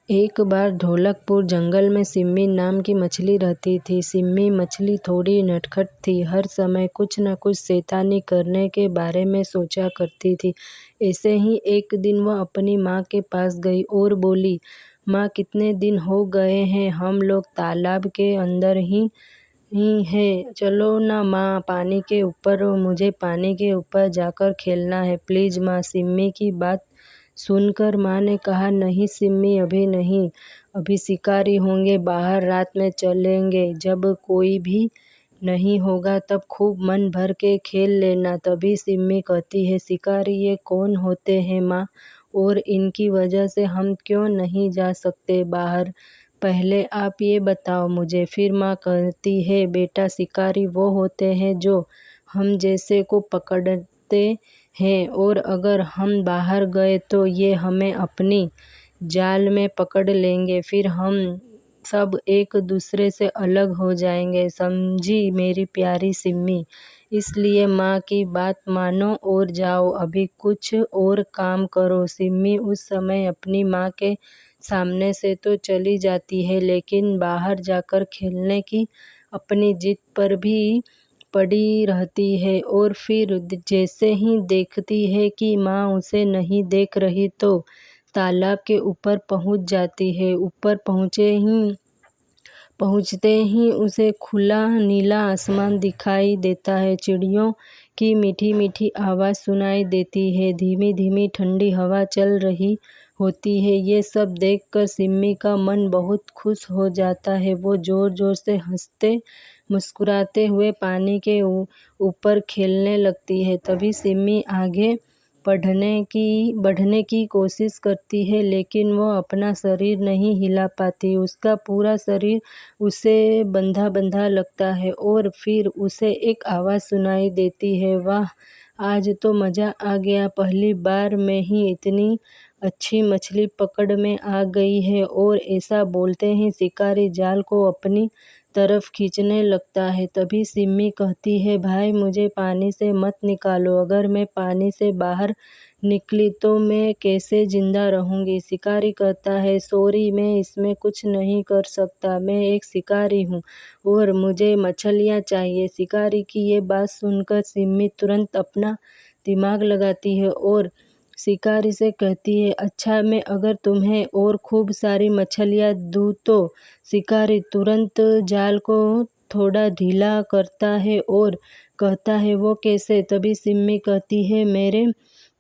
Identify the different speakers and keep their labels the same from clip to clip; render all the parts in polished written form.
Speaker 1: एक बार ढोलकपुर जंगल में सिम्मी नाम की मछली रहती थी। सिम्मी मछली थोड़ी नटखट थी, हर समय कुछ न कुछ शैतानी करने के बारे में सोचा करती थी। ऐसे ही एक दिन वह अपनी माँ के पास गई और बोली, माँ, कितने दिन हो गए हैं हम लोग तालाब के अंदर ही हैं। चलो ना माँ, पानी के ऊपर, मुझे पानी के ऊपर जाकर खेलना है, प्लीज़ माँ। सिम्मी की बात सुनकर माँ ने कहा, नहीं सिम्मी, अभी नहीं, अभी शिकारी होंगे बाहर, रात में चलेंगे, जब कोई भी नहीं होगा तब खूब मन भर के खेल लेना। तभी सिम्मी कहती है, शिकारी ये कौन होते हैं माँ, और इनकी वजह से हम क्यों नहीं जा सकते बाहर, पहले आप ये बताओ मुझे। फिर माँ कहती है, बेटा, शिकारी वो होते हैं जो हम जैसे को पकड़ते हैं, और अगर हम बाहर गए तो ये हमें अपनी जाल में पकड़ लेंगे, फिर हम सब एक दूसरे से अलग हो जाएंगे, समझी मेरी प्यारी सिम्मी। इसलिए माँ की बात मानो और जाओ, अभी कुछ और काम करो। सिम्मी उस समय अपनी माँ के सामने से तो चली जाती है, लेकिन बाहर जाकर खेलने की अपनी जिद पर भी पड़ी रहती है, और फिर जैसे ही देखती है कि माँ उसे नहीं देख रही तो तालाब के ऊपर पहुँच जाती है। ऊपर पहुँचते ही उसे खुला नीला आसमान दिखाई देता है, चिड़ियों की मीठी मीठी आवाज़ सुनाई देती है, धीमी धीमी ठंडी हवा चल रही होती है। ये सब देखकर सिम्मी का मन बहुत खुश हो जाता है। वो ज़ोर ज़ोर से हंसते मुस्कुराते हुए पानी के ऊपर खेलने लगती है। तभी सिम्मी आगे बढ़ने की कोशिश करती है, लेकिन वो अपना शरीर नहीं हिला पाती। उसका पूरा शरीर उसे बंधा बंधा लगता है, और फिर उसे एक आवाज़ सुनाई देती है, वाह, आज तो मज़ा आ गया, पहली बार में ही इतनी अच्छी मछली पकड़ में आ गई है। और ऐसा बोलते ही शिकारी जाल को अपनी तरफ खींचने लगता है। तभी सिम्मी कहती है, भाई, मुझे पानी से मत निकालो, अगर मैं पानी से बाहर निकली तो मैं कैसे जिंदा रहूंगी। शिकारी कहता है, सॉरी, मैं इसमें कुछ नहीं कर सकता, मैं एक शिकारी हूँ और मुझे मछलियाँ चाहिए। शिकारी की ये बात सुनकर सिम्मी तुरंत अपना दिमाग लगाती है और शिकारी से कहती है, अच्छा, मैं अगर तुम्हें और खूब सारी मछलियाँ दूँ तो। शिकारी तुरंत जाल को थोड़ा ढीला करता है और कहता है, वो कैसे। तभी सिम्मी कहती है, मेरे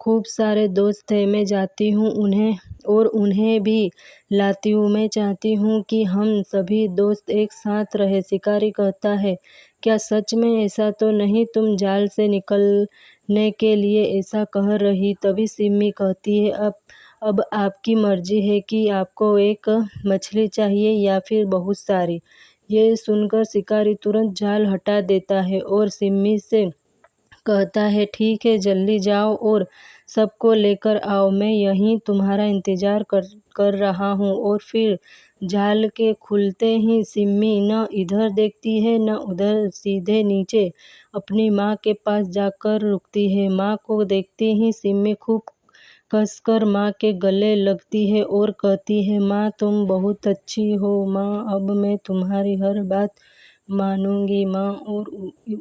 Speaker 1: खूब सारे दोस्त हैं, मैं जाती हूँ उन्हें भी लाती हूँ, मैं चाहती हूँ कि हम सभी दोस्त एक साथ रहे। शिकारी कहता है, क्या सच में, ऐसा तो नहीं तुम जाल से निकलने के लिए ऐसा कह रही। तभी सिम्मी कहती है, अब आपकी मर्जी है कि आपको एक मछली चाहिए या फिर बहुत सारी। ये सुनकर शिकारी तुरंत जाल हटा देता है और सिम्मी से कहता है, ठीक है, जल्दी जाओ और सबको लेकर आओ, मैं यहीं तुम्हारा इंतजार कर रहा हूँ। और फिर जाल के खुलते ही सिम्मी न इधर देखती है न उधर, सीधे नीचे अपनी माँ के पास जाकर रुकती है। माँ को देखते ही सिम्मी खूब कसकर माँ के गले लगती है और कहती है, माँ, तुम बहुत अच्छी हो माँ, अब मैं तुम्हारी हर बात मानूंगी माँ। और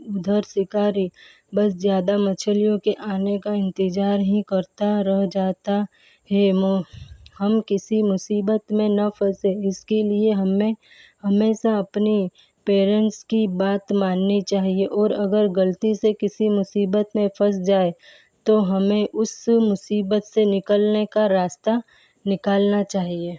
Speaker 1: उधर शिकारी बस ज़्यादा मछलियों के आने का इंतज़ार ही करता रह जाता है। हम किसी मुसीबत में न फंसे, इसके लिए हमें हमेशा अपनी पेरेंट्स की बात माननी चाहिए, और अगर गलती से किसी मुसीबत में फंस जाए तो हमें उस मुसीबत से निकलने का रास्ता निकालना चाहिए।